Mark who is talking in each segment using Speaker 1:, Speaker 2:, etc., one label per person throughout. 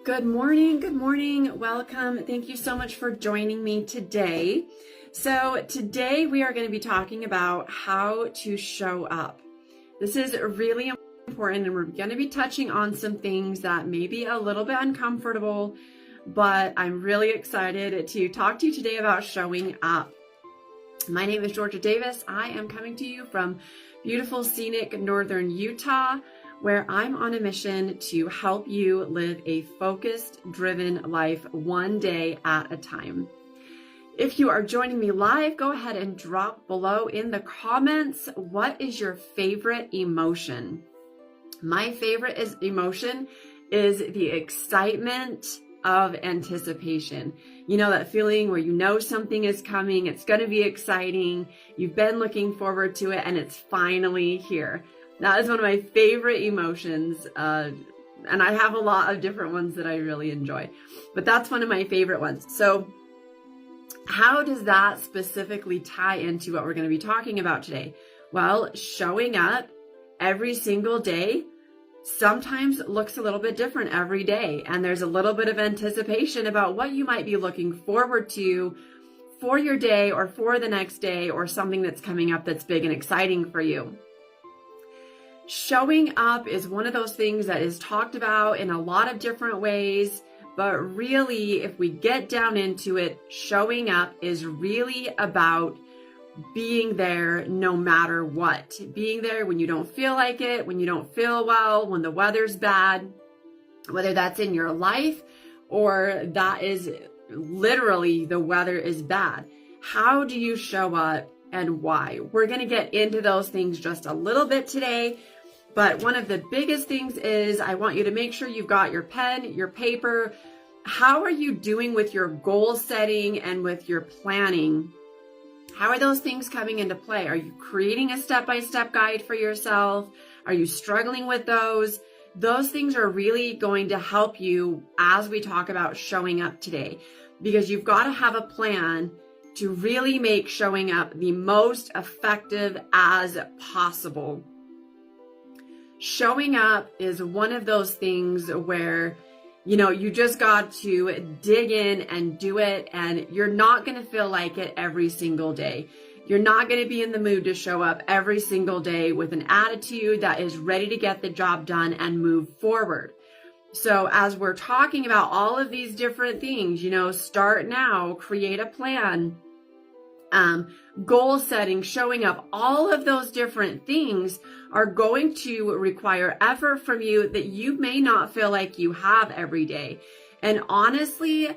Speaker 1: Good morning. Good morning. Welcome. Thank you so much for joining me today. So today we are going to be talking about how to show up. This is really important, and we're going to be touching on some things that may be a little bit uncomfortable, but I'm really excited to talk to you today about showing up. My name is Georgia Davis. I am coming to you from beautiful, scenic northern Utah, where I'm on a mission to help you live a focused, driven life one day at a time. If you are joining me live, go ahead and drop below in the comments, what is your favorite emotion? My favorite emotion is the excitement of anticipation. You know, that feeling where you know something is coming, it's going to be exciting, you've been looking forward to it, and it's finally here. That is one of my favorite emotions, and I have a lot of different ones that I really enjoy, but that's one of my favorite ones. So how does that specifically tie into what we're going to be talking about today? Well, showing up every single day sometimes looks a little bit different every day, and there's a little bit of anticipation about what you might be looking forward to for your day or for the next day, or something that's coming up that's big and exciting for you. Showing up is one of those things that is talked about in a lot of different ways, but really, if we get down into it, showing up is really about being there no matter what. Being there when you don't feel like it, when you don't feel well, when the weather's bad, whether that's in your life or that is literally the weather is bad. How do you show up and why? We're going to get into those things just a little bit today. But one of the biggest things is I want you to make sure you've got your pen, your paper. How are you doing with your goal setting and with your planning? How are those things coming into play? Are you creating a step-by-step guide for yourself? Are you struggling with those? Those things are really going to help you as we talk about showing up today, because you've got to have a plan to really make showing up the most effective as possible. Showing up is one of those things where, you know, you just got to dig in and do it, and you're not going to feel like it every single day. You're not going to be in the mood to show up every single day with an attitude that is ready to get the job done and move forward. So as we're talking about all of these different things, you know, start now, create a plan, goal setting, showing up, all of those different things are going to require effort from you that you may not feel like you have every day. And honestly,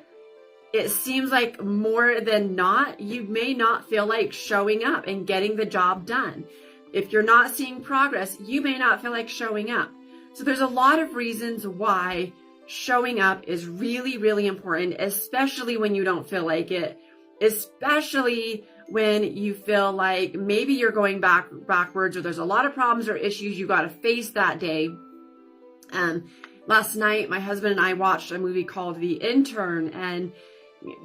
Speaker 1: it seems like more than not, you may not feel like showing up and getting the job done. If you're not seeing progress, you may not feel like showing up. So there's a lot of reasons why showing up is really, really important, especially when you don't feel like it, especially when you feel like maybe you're going backwards, or there's a lot of problems or issues you got to face that day. Last night, my husband and I watched a movie called The Intern, and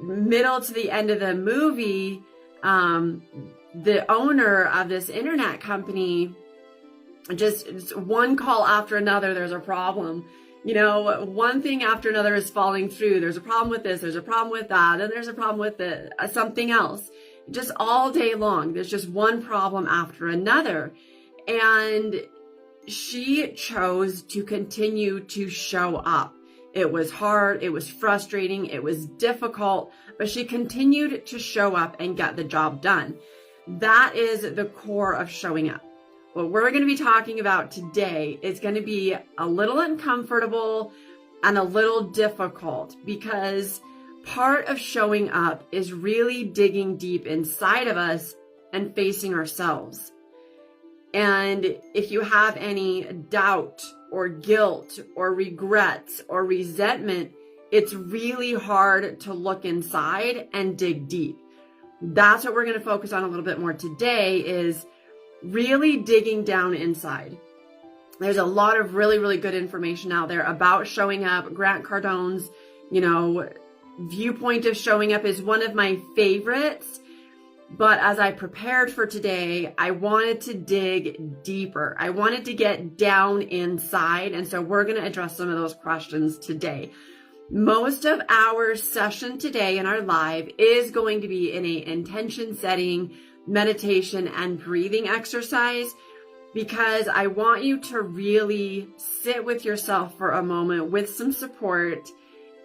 Speaker 1: middle to the end of the movie, the owner of this internet company, just one call after another, there's a problem. You know, one thing after another is falling through. There's a problem with this, there's a problem with that, and there's a problem with something else. Just all day long, there's just one problem after another. And she chose to continue to show up. It was hard, it was frustrating, it was difficult, but she continued to show up and get the job done. That is the core of showing up. What we're going to be talking about today is going to be a little uncomfortable and a little difficult, because part of showing up is really digging deep inside of us and facing ourselves. And if you have any doubt or guilt or regrets or resentment, it's really hard to look inside and dig deep. That's what we're going to focus on a little bit more today, is really digging down inside. There's a lot of really, really good information out there about showing up. Grant Cardone's, viewpoint of showing up is one of my favorites. But as I prepared for today, I wanted to dig deeper. I wanted to get down inside. And so we're going to address some of those questions today. Most of our session today in our live is going to be in a intention setting, meditation, and breathing exercise, because I want you to really sit with yourself for a moment with some support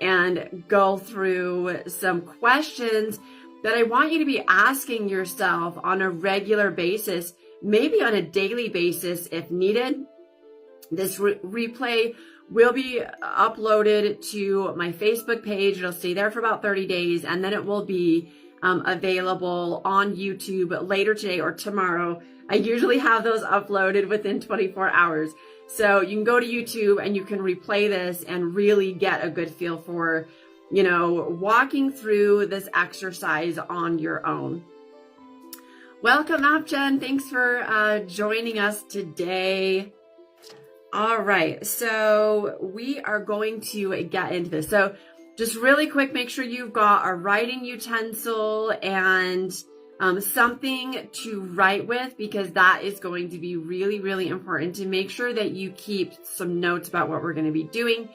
Speaker 1: and go through some questions that I want you to be asking yourself on a regular basis, maybe on a daily basis if needed. This replay will be uploaded to my Facebook page. It'll stay there for about 30 days, and then it will be available on YouTube later today or tomorrow. I usually have those uploaded within 24 hours. So you can go to YouTube and you can replay this and really get a good feel for, walking through this exercise on your own. Welcome, Apjen. Thanks for joining us today. All right, so we are going to get into this. So just really quick, make sure you've got a writing utensil and something to write with, because that is going to be really, really important to make sure that you keep some notes about what we're going to be doing.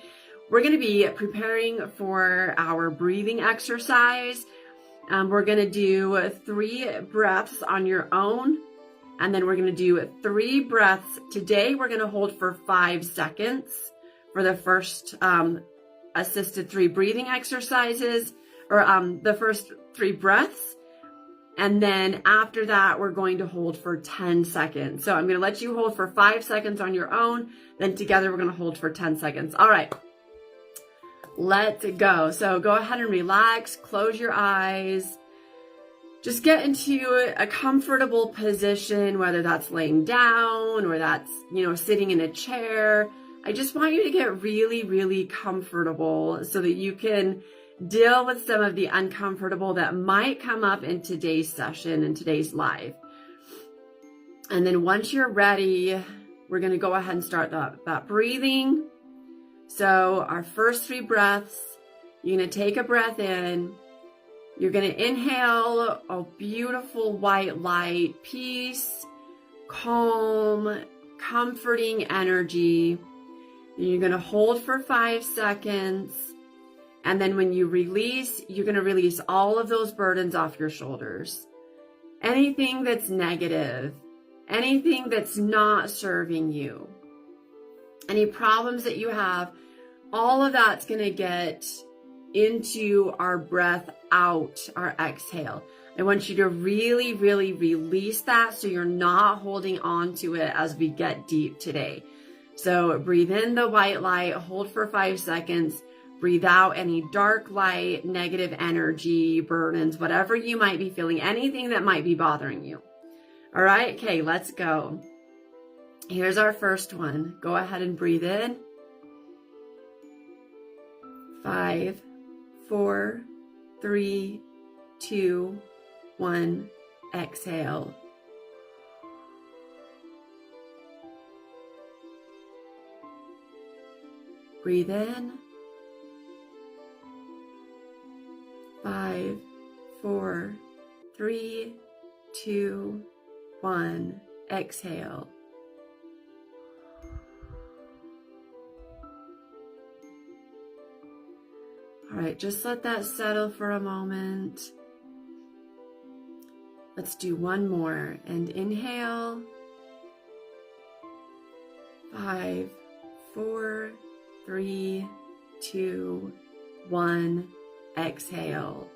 Speaker 1: We're going to be preparing for our breathing exercise. We're going to do 3 breaths on your own. And then we're going to do 3 breaths. Today, we're going to hold for 5 seconds for the first assisted 3 breathing exercises, or the first 3 breaths. And then after that, we're going to hold for 10 seconds. So I'm going to let you hold for 5 seconds on your own. Then together, we're going to hold for 10 seconds. All right, let's go. So go ahead and relax. Close your eyes. Just get into a comfortable position, whether that's laying down or that's, sitting in a chair. I just want you to get really, really comfortable so that you can deal with some of the uncomfortable that might come up in today's session and today's live. And then once you're ready, we're going to go ahead and start that breathing. So our first 3 breaths, you're going to take a breath in. You're going to inhale a beautiful white light, peace, calm, comforting energy. And you're going to hold for 5 seconds. And then when you release, you're going to release all of those burdens off your shoulders. Anything that's negative, anything that's not serving you, any problems that you have, all of that's going to get into our breath out, our exhale. I want you to really, really release that so you're not holding on to it as we get deep today. So breathe in the white light, hold for 5 seconds, breathe out any dark light, negative energy, burdens, whatever you might be feeling, anything that might be bothering you. All right, okay, let's go. Here's our first one. Go ahead and breathe in. 5, 4, 3, 2, 1, exhale. Breathe in. 5, 4, 3, 2, 1, exhale. All right, just let that settle for a moment. Let's do one more and inhale. 5, 4, 3, 2, 1, exhale.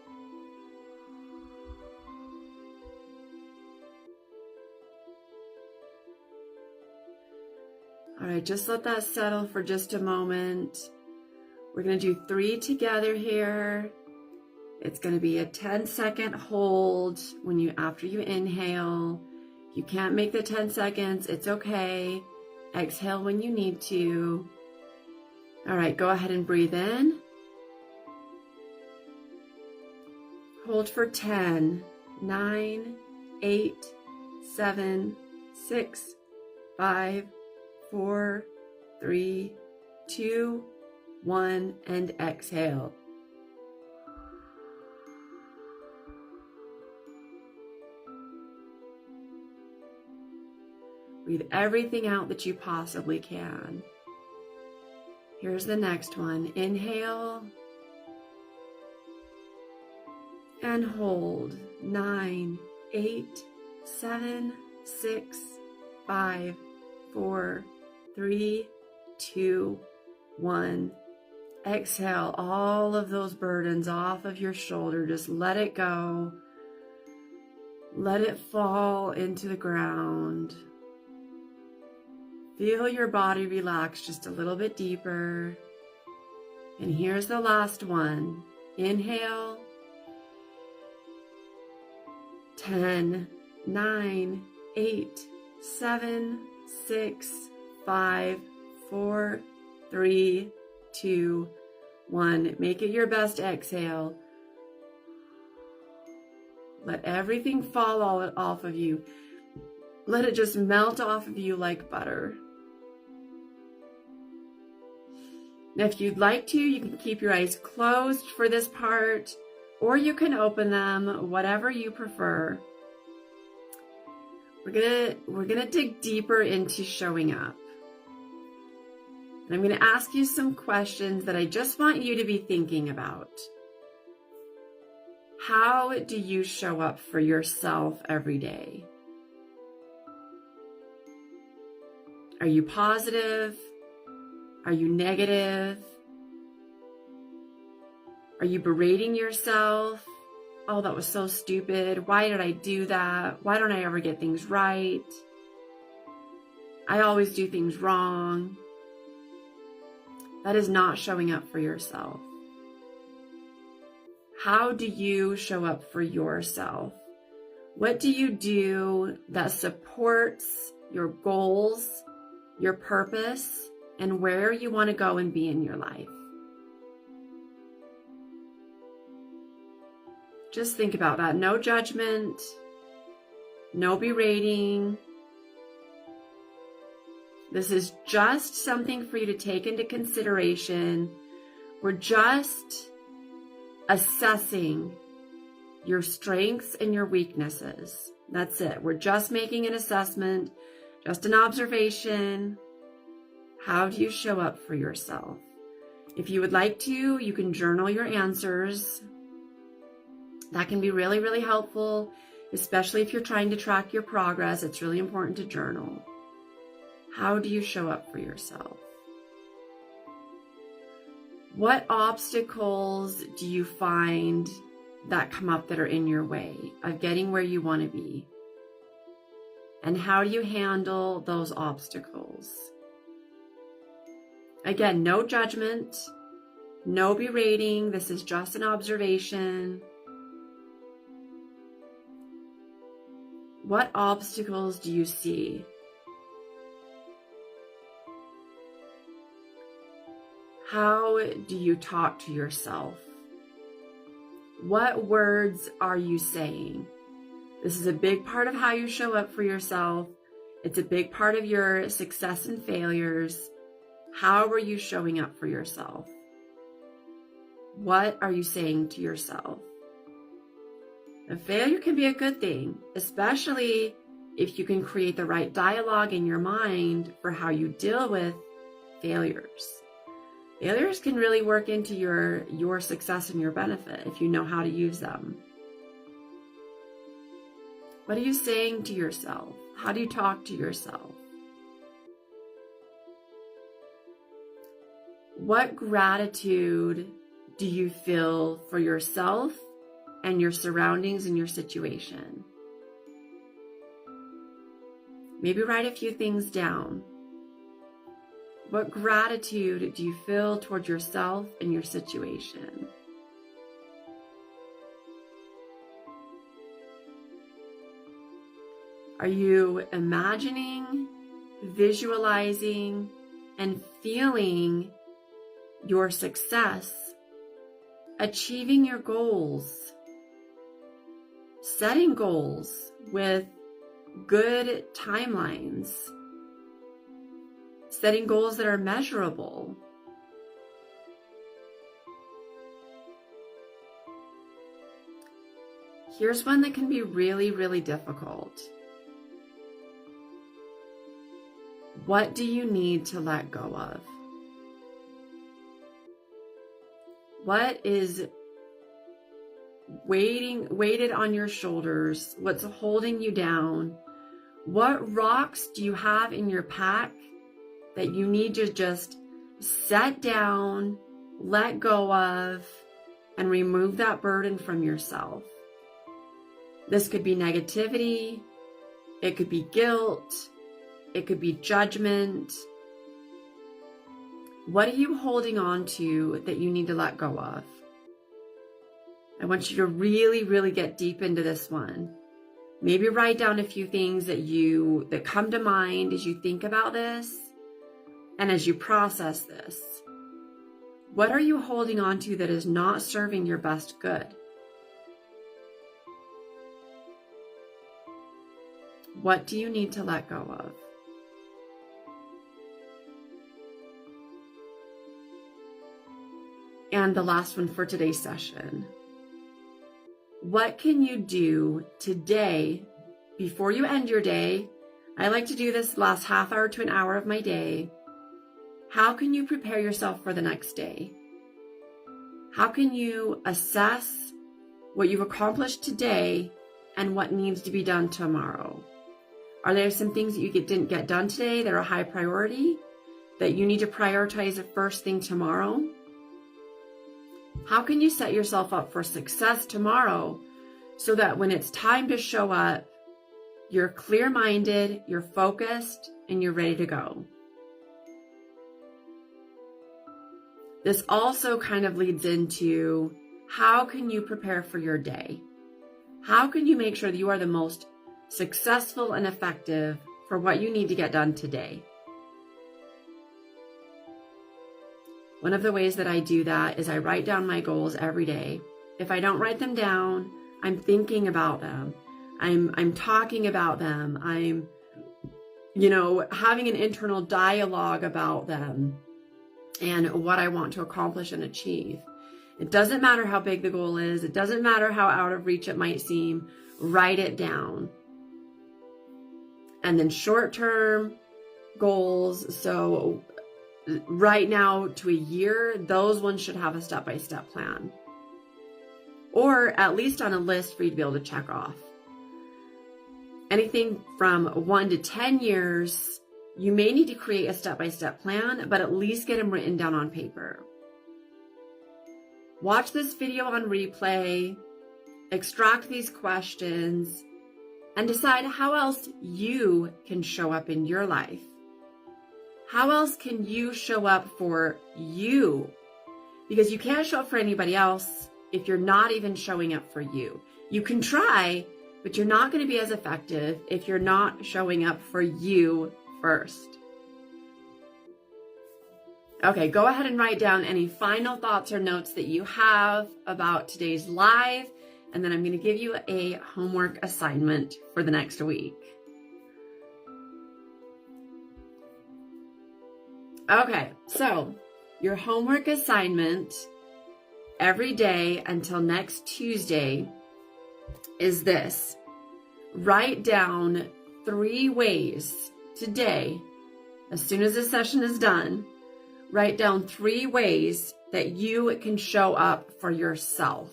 Speaker 1: All right, just let that settle for just a moment. We're going to do 3 together here. It's going to be a 10-second hold after you inhale. If you can't make the 10 seconds, it's okay. Exhale when you need to. All right, go ahead and breathe in. Hold for 10, 9, 8, 7, 6, 5, 4, 3, 2, 1, and exhale. Breathe everything out that you possibly can. Here's the next one. Inhale, and hold. 9, 8, 7, 6, 5, 4, 3, 2, 1. Exhale all of those burdens off of your shoulder. Just let it go. Let it fall into the ground. Feel your body relax just a little bit deeper. And here's the last one. Inhale. 10, 9, 8, 7, 6, 5, 4, 3, 2, 1. Make it your best exhale. Let everything fall off of you. Let it just melt off of you like butter. Now, if you'd like to, you can keep your eyes closed for this part, or you can open them, whatever you prefer. We're gonna dig deeper into showing up. And I'm gonna ask you some questions that I just want you to be thinking about. How do you show up for yourself every day? Are you positive? Are you negative? Are you berating yourself? Oh, that was so stupid. Why did I do that? Why don't I ever get things right? I always do things wrong. That is not showing up for yourself. How do you show up for yourself? What do you do that supports your goals, your purpose, and where you want to go and be in your life? Just think about that. No judgment, no berating. This is just something for you to take into consideration. We're just assessing your strengths and your weaknesses. That's it. We're just making an assessment, just an observation. How do you show up for yourself? If you would like to, you can journal your answers. That can be really, really helpful, especially if you're trying to track your progress. It's really important to journal. How do you show up for yourself? What obstacles do you find that come up that are in your way of getting where you want to be? And how do you handle those obstacles? Again, no judgment, no berating. This is just an observation. What obstacles do you see? How do you talk to yourself? What words are you saying? This is a big part of how you show up for yourself. It's a big part of your success and failures. How are you showing up for yourself? What are you saying to yourself? And failure can be a good thing, especially if you can create the right dialogue in your mind for how you deal with failures. Failures can really work into your success and your benefit if you know how to use them. What are you saying to yourself? How do you talk to yourself? What gratitude do you feel for yourself and your surroundings and your situation? Maybe write a few things down. What gratitude do you feel toward yourself and your situation? Are you imagining, visualizing, and feeling your success, achieving your goals, setting goals with good timelines, setting goals that are measurable? Here's one that can be really, really difficult. What do you need to let go of? What is weighted on your shoulders? What's holding you down? What rocks do you have in your pack that you need to just set down, let go of, and remove that burden from yourself? This could be negativity. It could be guilt. It could be judgment. What are you holding on to that you need to let go of? I want you to really, really get deep into this one. Maybe write down a few things that come to mind as you think about this and as you process this. What are you holding on to that is not serving your best good? What do you need to let go of? And the last one for today's session. What can you do today before you end your day? I like to do this last half hour to an hour of my day. How can you prepare yourself for the next day? How can you assess what you've accomplished today and what needs to be done tomorrow? Are there some things that you didn't get done today that are a high priority that you need to prioritize the first thing tomorrow? How can you set yourself up for success tomorrow so that when it's time to show up, you're clear-minded, you're focused, and you're ready to go? This also kind of leads into how can you prepare for your day? How can you make sure that you are the most successful and effective for what you need to get done today? One of the ways that I do that is I write down my goals every day. If I don't write them down, I'm thinking about them. I'm talking about them. I'm, having an internal dialogue about them and what I want to accomplish and achieve. It doesn't matter how big the goal is. It doesn't matter how out of reach it might seem. Write it down. And then short-term goals. So right now to a year, those ones should have a step-by-step plan. Or at least on a list for you to be able to check off. Anything from 1 to 10 years, you may need to create a step-by-step plan, but at least get them written down on paper. Watch this video on replay, extract these questions, and decide how else you can show up in your life. How else can you show up for you? Because you can't show up for anybody else if you're not even showing up for you. You can try, but you're not going to be as effective if you're not showing up for you first. Okay, go ahead and write down any final thoughts or notes that you have about today's live, and then I'm going to give you a homework assignment for the next week. Okay, so your homework assignment every day until next Tuesday is this. Write down 3 ways today, as soon as this session is done, write down 3 ways that you can show up for yourself.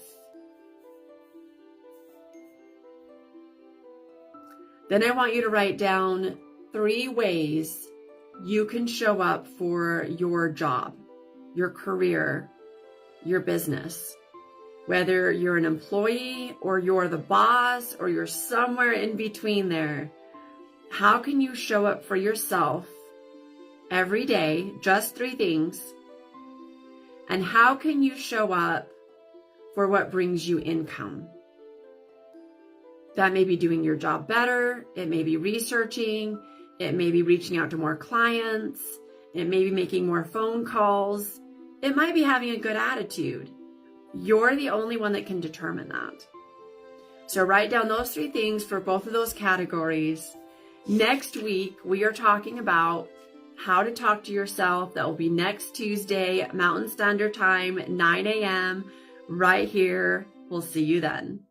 Speaker 1: Then I want you to write down 3 ways you can show up for your job, your career, your business. Whether you're an employee or you're the boss or you're somewhere in between there, how can you show up for yourself every day? Just 3 things. And how can you show up for what brings you income? That may be doing your job better. It may be researching. It may be reaching out to more clients. It may be making more phone calls. It might be having a good attitude. You're the only one that can determine that. So write down those 3 things for both of those categories. Next week, we are talking about how to talk to yourself. That will be next Tuesday, Mountain Standard Time, 9 a.m. right here. We'll see you then.